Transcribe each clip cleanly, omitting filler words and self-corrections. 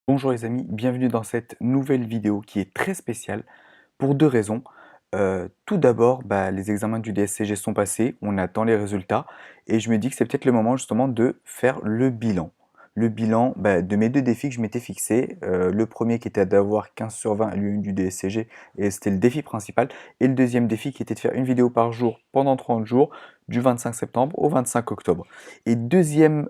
Bonjour les amis, bienvenue dans cette nouvelle vidéo qui est très spéciale pour deux raisons. Tout d'abord, les examens du DSCG sont passés, on attend les résultats et je me dis que c'est peut-être le moment justement de faire le bilan. Le bilan de mes deux défis que je m'étais fixé. Le premier qui était d'avoir 15 sur 20 à l'UE du DSCG et c'était le défi principal. Et le deuxième défi qui était de faire une vidéo par jour pendant 30 jours du 25 septembre au 25 octobre. Et deuxième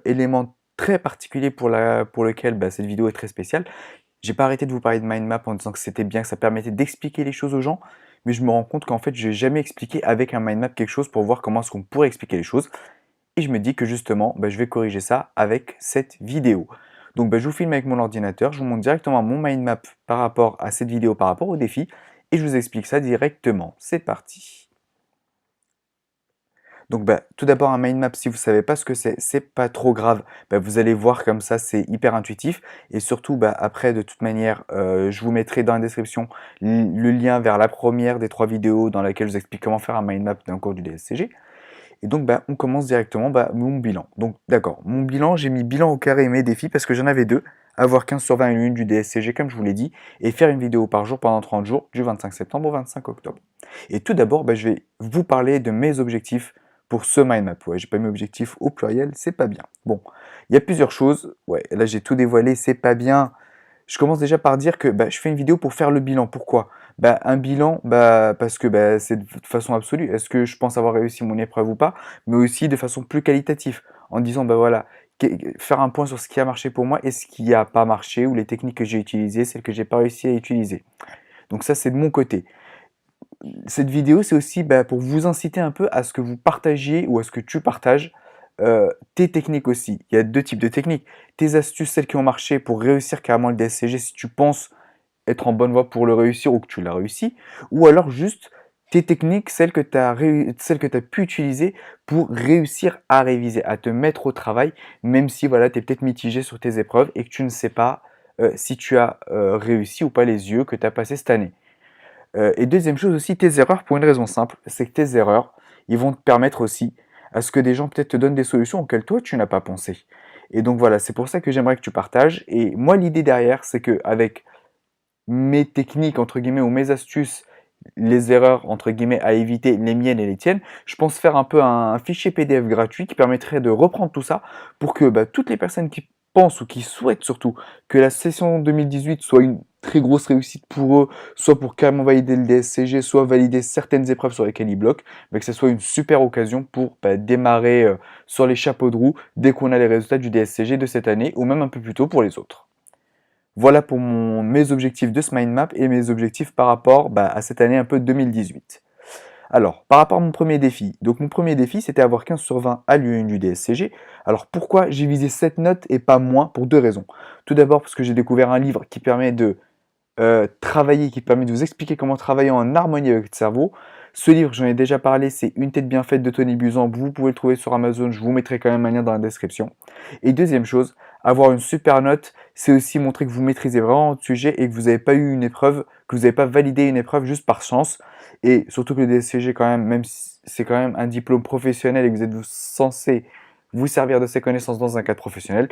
élément très particulier pour lequel cette vidéo est très spéciale. J'ai pas arrêté de vous parler de mind map en disant que c'était bien, que ça permettait d'expliquer les choses aux gens, mais je me rends compte qu'en fait, je n'ai jamais expliqué avec un mind map quelque chose pour voir comment est-ce qu'on pourrait expliquer les choses. Et je me dis que justement, je vais corriger ça avec cette vidéo. Donc je vous filme avec mon ordinateur, je vous montre directement mon mind map par rapport à cette vidéo, par rapport au défi, et je vous explique ça directement. C'est parti. Donc tout d'abord un mind map, si vous ne savez pas ce que c'est pas trop grave. Vous allez voir comme ça, c'est hyper intuitif. Et surtout, après, de toute manière, je vous mettrai dans la description le lien vers la première des 3 vidéos dans laquelle je vous explique comment faire un mind map d'un cours du DSCG. Et donc on commence directement mon bilan. Donc d'accord, mon bilan, j'ai mis bilan au carré et mes défis parce que j'en avais deux. Avoir 15 sur 20 et une du DSCG comme je vous l'ai dit, et faire une vidéo par jour pendant 30 jours, du 25 septembre au 25 octobre. Et tout d'abord, je vais vous parler de mes objectifs pour ce mind map. Ouais, j'ai pas mis objectif au pluriel, c'est pas bien. Bon, il y a plusieurs choses. Ouais, là j'ai tout dévoilé, c'est pas bien. Je commence déjà par dire que je fais une vidéo pour faire le bilan. Pourquoi? Un bilan, parce que c'est de façon absolue. Est-ce que je pense avoir réussi mon épreuve ou pas? Mais aussi de façon plus qualitative, en disant voilà, faire un point sur ce qui a marché pour moi et ce qui n'a pas marché, ou les techniques que j'ai utilisées, celles que j'ai pas réussi à utiliser. Donc ça, c'est de mon côté. Cette vidéo, c'est aussi pour vous inciter un peu à ce que vous partagiez ou à ce que tu partages tes techniques aussi. Il y a deux types de techniques. Tes astuces, celles qui ont marché pour réussir carrément le DSCG si tu penses être en bonne voie pour le réussir ou que tu l'as réussi. Ou alors juste tes techniques, celles que tu as pu utiliser pour réussir à réviser, à te mettre au travail, même si voilà, tu es peut-être mitigé sur tes épreuves et que tu ne sais pas si tu as réussi ou pas les yeux que tu as passé cette année. Et deuxième chose aussi, tes erreurs, pour une raison simple, c'est que tes erreurs, ils vont te permettre aussi à ce que des gens peut-être te donnent des solutions auxquelles toi tu n'as pas pensé. Et donc voilà, c'est pour ça que j'aimerais que tu partages. Et moi, l'idée derrière, c'est que avec mes techniques entre guillemets ou mes astuces, les erreurs entre guillemets à éviter, les miennes et les tiennes, je pense faire un peu un fichier PDF gratuit qui permettrait de reprendre tout ça pour que toutes les personnes qui pensent ou qui souhaitent surtout que la session 2018 soit une très grosse réussite pour eux, soit pour carrément valider le DSCG, soit valider certaines épreuves sur lesquelles ils bloquent, que ce soit une super occasion pour démarrer sur les chapeaux de roue dès qu'on a les résultats du DSCG de cette année ou même un peu plus tôt pour les autres. Voilà pour mes objectifs de ce mind map et mes objectifs par rapport à cette année un peu 2018. Alors, par rapport à mon premier défi, donc mon premier défi c'était avoir 15 sur 20 à l'UE du DSCG. Alors pourquoi j'ai visé cette note et pas moins? Pour deux raisons. Tout d'abord parce que j'ai découvert un livre qui permet de travailler, qui permet de vous expliquer comment travailler en harmonie avec votre cerveau. Ce livre, j'en ai déjà parlé, c'est Une tête bien faite de Tony Buzan. Vous pouvez le trouver sur Amazon, je vous mettrai quand même un lien dans la description. Et deuxième chose, avoir une super note, c'est aussi montrer que vous maîtrisez vraiment votre sujet et que vous n'avez pas eu une épreuve, que vous n'avez pas validé une épreuve juste par chance. Et surtout que le DSCG, quand même si c'est quand même un diplôme professionnel et que vous êtes censé vous servir de ces connaissances dans un cadre professionnel,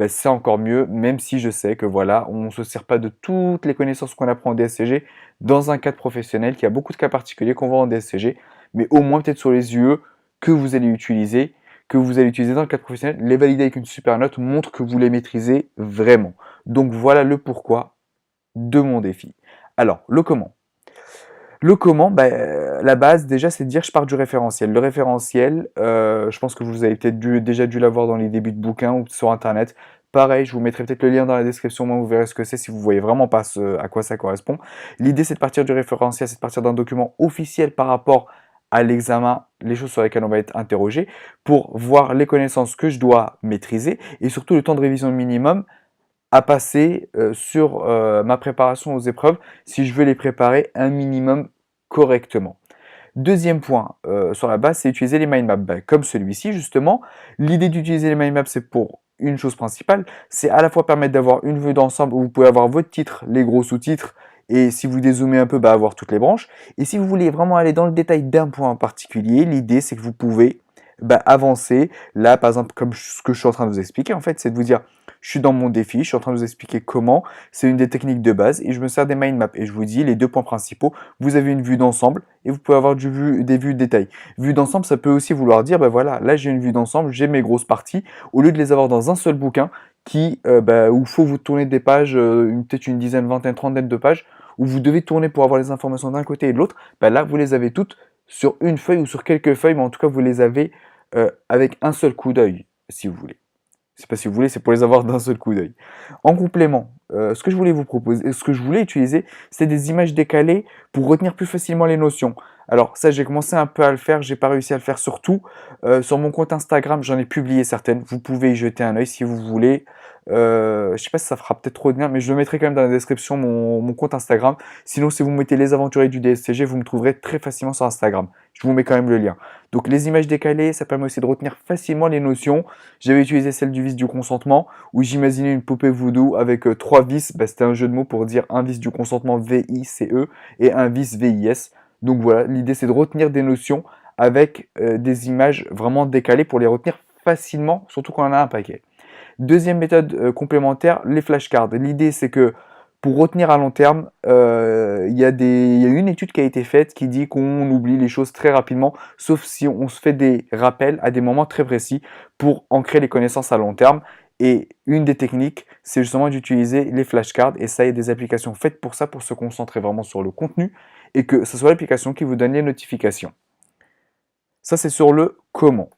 c'est encore mieux, même si je sais que voilà, on ne se sert pas de toutes les connaissances qu'on apprend en DSCG dans un cadre professionnel, qu'il y a beaucoup de cas particuliers qu'on voit en DSCG, mais au moins peut-être sur les UE que vous allez utiliser, dans le cadre professionnel, les valider avec une super note montre que vous les maîtrisez vraiment. Donc voilà le pourquoi de mon défi. Alors, le comment. Le comment, la base déjà c'est de dire je pars du référentiel. Le référentiel, je pense que vous avez peut-être déjà dû l'avoir dans les débuts de bouquins ou sur internet. Pareil, je vous mettrai peut-être le lien dans la description, moi vous verrez ce que c'est si vous voyez vraiment pas à quoi ça correspond. L'idée c'est de partir du référentiel, c'est de partir d'un document officiel par rapport à l'examen, les choses sur lesquelles on va être interrogé, pour voir les connaissances que je dois maîtriser et surtout le temps de révision minimum à passer sur ma préparation aux épreuves si je veux les préparer un minimum correctement. Deuxième point sur la base, c'est utiliser les mind maps. Comme celui-ci justement, l'idée d'utiliser les mind maps, c'est pour une chose principale, c'est à la fois permettre d'avoir une vue d'ensemble où vous pouvez avoir votre titre, les gros sous-titres, et si vous dézoomez un peu, avoir toutes les branches. Et si vous voulez vraiment aller dans le détail d'un point en particulier, l'idée c'est que vous pouvez avancer. Là, par exemple, comme ce que je suis en train de vous expliquer, en fait, c'est de vous dire je suis dans mon défi, je suis en train de vous expliquer comment, c'est une des techniques de base et je me sers des mind maps et je vous dis les deux points principaux, vous avez une vue d'ensemble et vous pouvez avoir des vues de détail. Vue d'ensemble, ça peut aussi vouloir dire, ben voilà, là j'ai une vue d'ensemble, j'ai mes grosses parties, au lieu de les avoir dans un seul bouquin, où il faut vous tourner des pages, peut-être une dizaine, vingtaine, trentaine de pages, où vous devez tourner pour avoir les informations d'un côté et de l'autre, là vous les avez toutes sur une feuille ou sur quelques feuilles, mais en tout cas vous les avez avec un seul coup d'œil, si vous voulez. C'est pas si vous voulez, c'est pour les avoir d'un seul coup d'œil. En complément, ce que je voulais vous proposer, ce que je voulais utiliser, c'est des images décalées pour retenir plus facilement les notions. Alors ça, j'ai commencé un peu à le faire, j'ai pas réussi à le faire sur tout. Sur mon compte Instagram, j'en ai publié certaines. Vous pouvez y jeter un œil si vous voulez. Je sais pas si ça fera peut-être trop de bien, mais je le mettrai quand même dans la description mon compte Instagram. Sinon, si vous mettez les aventuriers du DSCG, vous me trouverez très facilement sur Instagram. Je vous mets quand même le lien. Donc les images décalées, ça permet aussi de retenir facilement les notions. J'avais utilisé celle du vice du consentement, où j'imaginais une poupée voodoo avec trois vices. C'était un jeu de mots pour dire un vice du consentement V-I-C-E et un vice V-I-S. Donc voilà, l'idée c'est de retenir des notions avec des images vraiment décalées pour les retenir facilement, surtout quand on a un paquet. Deuxième méthode complémentaire, les flashcards. L'idée c'est que pour retenir à long terme, il y a une étude qui a été faite qui dit qu'on oublie les choses très rapidement, sauf si on se fait des rappels à des moments très précis pour ancrer les connaissances à long terme. Et une des techniques, c'est justement d'utiliser les flashcards. Et ça, il y a des applications faites pour ça, pour se concentrer vraiment sur le contenu et que ce soit l'application qui vous donne les notifications. Ça, c'est sur le comment.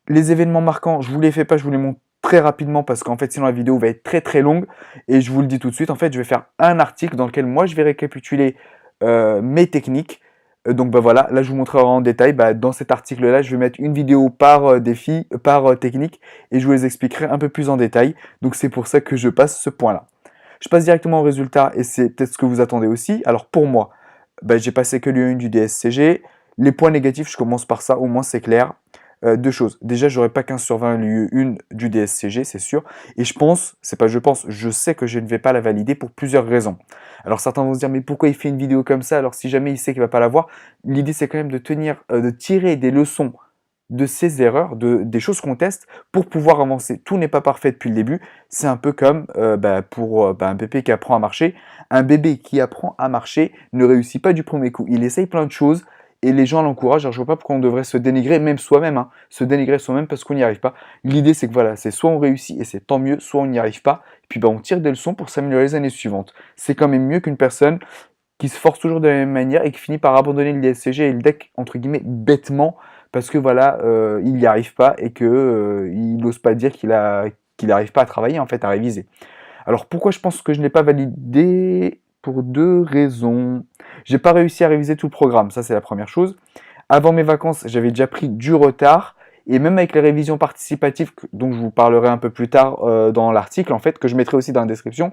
Les événements marquants, je vous les fais pas, je vous les montre très rapidement parce qu'en fait sinon la vidéo va être très très longue et je vous le dis tout de suite, en fait je vais faire un article dans lequel moi je vais récapituler mes techniques. Donc voilà, là je vous montrerai en détail, dans cet article là je vais mettre une vidéo par défi, par technique et je vous les expliquerai un peu plus en détail. Donc c'est pour ça que je passe ce point là. Je passe directement au résultat et c'est peut-être ce que vous attendez aussi. Alors pour moi, j'ai passé que l'U1 du DSCG. Les points négatifs, je commence par ça, au moins c'est clair. Deux choses. Déjà, j'aurai pas 15 sur 20 l'U1 du DSCG, c'est sûr. Et je sais que je ne vais pas la valider pour plusieurs raisons. Alors certains vont se dire, mais pourquoi il fait une vidéo comme ça alors si jamais il sait qu'il va pas l'avoir? L'idée c'est quand même de tirer des leçons de ses erreurs, des choses qu'on teste pour pouvoir avancer. Tout n'est pas parfait depuis le début. C'est un peu comme pour un bébé qui apprend à marcher. Un bébé qui apprend à marcher ne réussit pas du premier coup. Il essaye plein de choses et les gens l'encouragent. Alors je vois pas pourquoi on devrait se dénigrer, même soi-même, hein, se dénigrer soi-même parce qu'on n'y arrive pas. L'idée c'est que voilà, c'est soit on réussit et c'est tant mieux, soit on n'y arrive pas. Et puis on tire des leçons pour s'améliorer les années suivantes. C'est quand même mieux qu'une personne qui se force toujours de la même manière et qui finit par abandonner le DSCG et le deck entre guillemets bêtement parce que voilà, il n'y arrive pas et que il n'ose pas dire qu'il n'arrive pas à travailler en fait, à réviser. Alors pourquoi je pense que je ne l'ai pas validé? Pour deux raisons. J'ai pas réussi à réviser tout le programme, ça c'est la première chose. Avant mes vacances, j'avais déjà pris du retard. Et même avec les révisions participatives, dont je vous parlerai un peu plus tard dans l'article, en fait, que je mettrai aussi dans la description,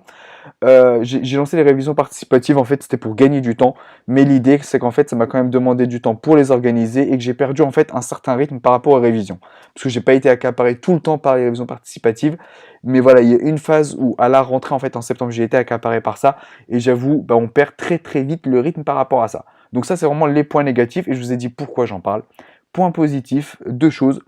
j'ai lancé les révisions participatives, en fait, c'était pour gagner du temps. Mais l'idée, c'est qu'en fait, ça m'a quand même demandé du temps pour les organiser et que j'ai perdu, en fait, un certain rythme par rapport aux révisions. Parce que j'ai pas été accaparé tout le temps par les révisions participatives. Mais voilà, il y a une phase où, à la rentrée, en fait, en septembre, j'ai été accaparé par ça. Et j'avoue, on perd très très vite le rythme par rapport à ça. Donc ça, c'est vraiment les points négatifs et je vous ai dit pourquoi j'en parle. Point positif, deux choses.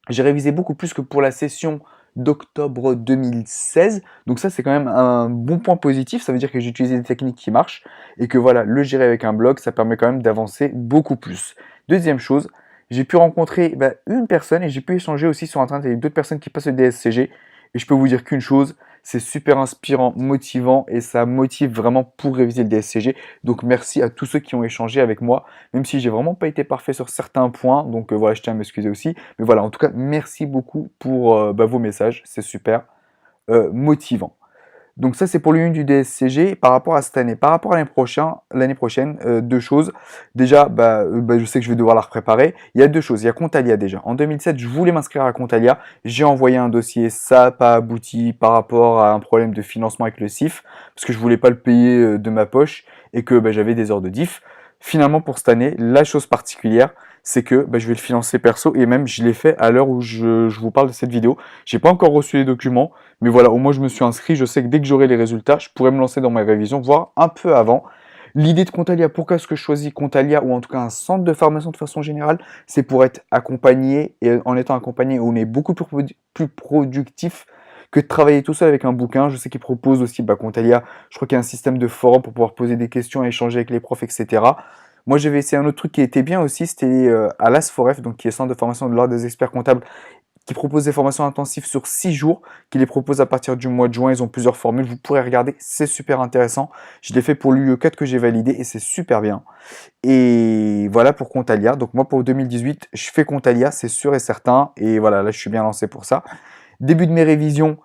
J'ai révisé beaucoup plus que pour la session d'octobre 2016. Donc ça, c'est quand même un bon point positif. Ça veut dire que j'ai utilisé des techniques qui marchent et que voilà, le gérer avec un blog, ça permet quand même d'avancer beaucoup plus. Deuxième chose, j'ai pu rencontrer une personne et j'ai pu échanger aussi sur Internet avec d'autres personnes qui passent le DSCG. Et je peux vous dire qu'une chose, c'est super inspirant, motivant et ça motive vraiment pour réviser le DSCG. Donc merci à tous ceux qui ont échangé avec moi, même si j'ai vraiment pas été parfait sur certains points. Donc voilà, je tiens à m'excuser aussi. Mais voilà, en tout cas, merci beaucoup pour vos messages, c'est super motivant. Donc ça, c'est pour l'une du DSCG par rapport à cette année. Par rapport à l'année prochaine, deux choses. Déjà, je sais que je vais devoir la repréparer. Il y a deux choses. Il y a Contalia déjà. En 2007, je voulais m'inscrire à Contalia. J'ai envoyé un dossier. Ça n'a pas abouti par rapport à un problème de financement avec le CIF. Parce que je voulais pas le payer de ma poche et que j'avais des heures de diff. Finalement, pour cette année, la chose particulière, c'est que je vais le financer perso et même je l'ai fait à l'heure où je vous parle de cette vidéo. J'ai pas encore reçu les documents, mais voilà, au moins je me suis inscrit. Je sais que dès que j'aurai les résultats, je pourrai me lancer dans ma révision, voire un peu avant. L'idée de Contalia, pourquoi est-ce que je choisis Contalia ou en tout cas un centre de formation de façon générale? C'est pour être accompagné et en étant accompagné, on est beaucoup plus productif que de travailler tout seul avec un bouquin. Je sais qu'ils proposent aussi, Contalia, je crois qu'il y a un système de forum pour pouvoir poser des questions, échanger avec les profs, etc. Moi, j'avais essayé un autre truc qui était bien aussi, c'était à l'AS4F, donc qui est Centre de formation de l'Ordre des experts comptables, qui propose des formations intensives sur 6 jours, qui les propose à partir du mois de juin. Ils ont plusieurs formules, vous pourrez regarder, c'est super intéressant. Je l'ai fait pour l'UE4 que j'ai validé et c'est super bien. Et voilà pour Contalia. Donc moi pour 2018, je fais Contalia, c'est sûr et certain. Et voilà, là je suis bien lancé pour ça. Début de mes révisions,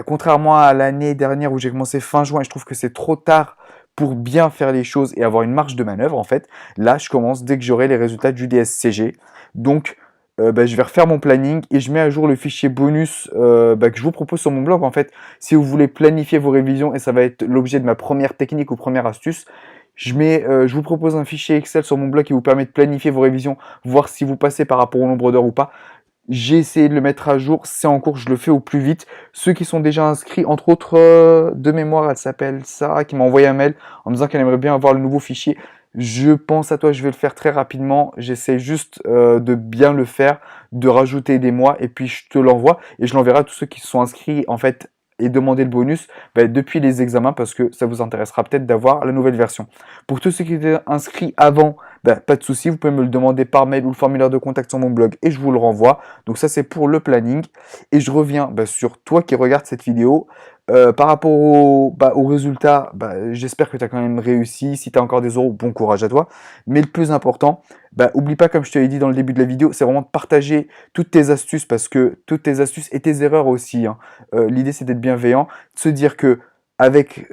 contrairement à l'année dernière où j'ai commencé fin juin, et je trouve que c'est trop tard pour bien faire les choses et avoir une marge de manœuvre en fait. Là, je commence dès que j'aurai les résultats du DSCG. Donc, je vais refaire mon planning et je mets à jour le fichier bonus que je vous propose sur mon blog. En fait, si vous voulez planifier vos révisions, et ça va être l'objet de ma première technique ou première astuce, je vous propose un fichier Excel sur mon blog qui vous permet de planifier vos révisions, voir si vous passez par rapport au nombre d'heures ou pas. J'ai essayé de le mettre à jour, c'est en cours, je le fais au plus vite. Ceux qui sont déjà inscrits, entre autres de mémoire, elle s'appelle Sarah, qui m'a envoyé un mail en me disant qu'elle aimerait bien avoir le nouveau fichier. Je pense à toi, je vais le faire très rapidement. J'essaie juste de bien le faire, de rajouter des mois, et puis je te l'envoie. Et je l'enverrai à tous ceux qui se sont inscrits, en fait, et demander le bonus depuis les examens, parce que ça vous intéressera peut-être d'avoir la nouvelle version. Pour tous ceux qui étaient inscrits avant, pas de souci, vous pouvez me le demander par mail ou le formulaire de contact sur mon blog et je vous le renvoie. Donc ça c'est pour le planning. Et je reviens sur toi qui regardes cette vidéo. Par rapport aux résultats, j'espère que tu as quand même réussi. Si tu as encore des euros, bon courage à toi. Mais le plus important, oublie pas, comme je te l'ai dit dans le début de la vidéo, c'est vraiment de partager toutes tes astuces, parce que toutes tes astuces et tes erreurs aussi, hein. L'idée c'est d'être bienveillant, de se dire que avec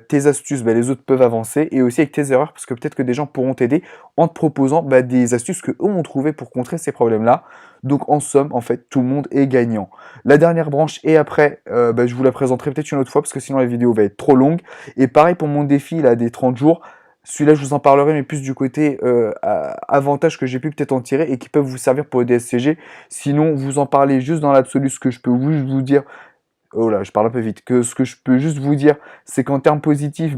tes astuces, les autres peuvent avancer, et aussi avec tes erreurs, parce que peut-être que des gens pourront t'aider en te proposant des astuces que eux ont trouvées pour contrer ces problèmes-là. Donc en somme, en fait, tout le monde est gagnant. La dernière branche, et après, je vous la présenterai peut-être une autre fois, parce que sinon la vidéo va être trop longue. Et pareil pour mon défi là, des 30 jours, celui-là je vous en parlerai, mais plus du côté avantages que j'ai pu peut-être en tirer et qui peuvent vous servir pour le DSCG. Sinon, vous en parlez juste dans l'absolu. Ce que je peux juste vous dire, oh là, je parle un peu vite. Que ce que je peux juste vous dire, c'est qu'en termes positifs,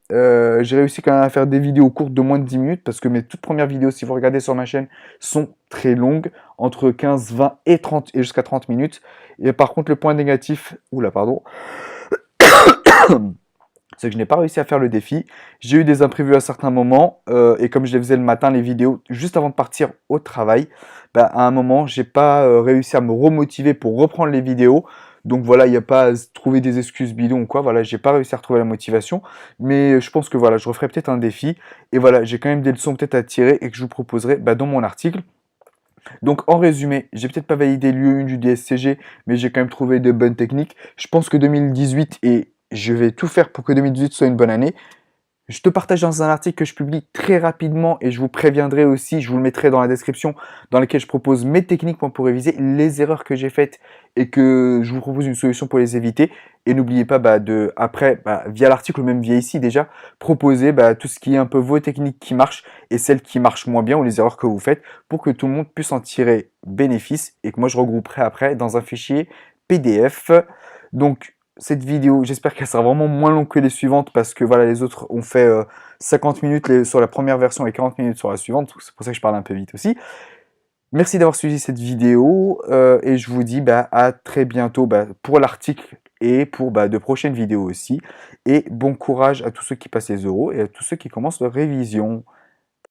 j'ai réussi quand même à faire des vidéos courtes de moins de 10 minutes, parce que mes toutes premières vidéos, si vous regardez sur ma chaîne, sont très longues, entre 15, 20 et 30 et jusqu'à 30 minutes. Et par contre, le point négatif, oula, pardon, c'est que je n'ai pas réussi à faire le défi. J'ai eu des imprévus à certains moments, et comme je les faisais le matin, les vidéos, juste avant de partir au travail, à un moment, j'ai pas réussi à me remotiver pour reprendre les vidéos. Donc voilà, il n'y a pas à trouver des excuses bidons ou quoi. Voilà, j'ai pas réussi à retrouver la motivation. Mais je pense que voilà, je referai peut-être un défi. Et voilà, j'ai quand même des leçons peut-être à tirer et que je vous proposerai dans mon article. Donc en résumé, j'ai peut-être pas validé l'UE1 du DSCG, mais j'ai quand même trouvé de bonnes techniques. Je pense que 2018, et je vais tout faire pour que 2018 soit une bonne année. Je te partage dans un article que je publie très rapidement, et je vous préviendrai aussi, je vous le mettrai dans la description, dans lequel je propose mes techniques pour réviser, les erreurs que j'ai faites et que je vous propose une solution pour les éviter. Et n'oubliez pas après, via l'article ou même via ici déjà, proposer tout ce qui est un peu vos techniques qui marchent et celles qui marchent moins bien, ou les erreurs que vous faites, pour que tout le monde puisse en tirer bénéfice et que moi je regrouperai après dans un fichier PDF. Donc cette vidéo, j'espère qu'elle sera vraiment moins longue que les suivantes, parce que voilà, les autres ont fait 50 minutes sur la première version et 40 minutes sur la suivante. C'est pour ça que je parle un peu vite aussi. Merci d'avoir suivi cette vidéo, et je vous dis à très bientôt pour l'article et pour de prochaines vidéos aussi. Et bon courage à tous ceux qui passent les euros et à tous ceux qui commencent leur révision.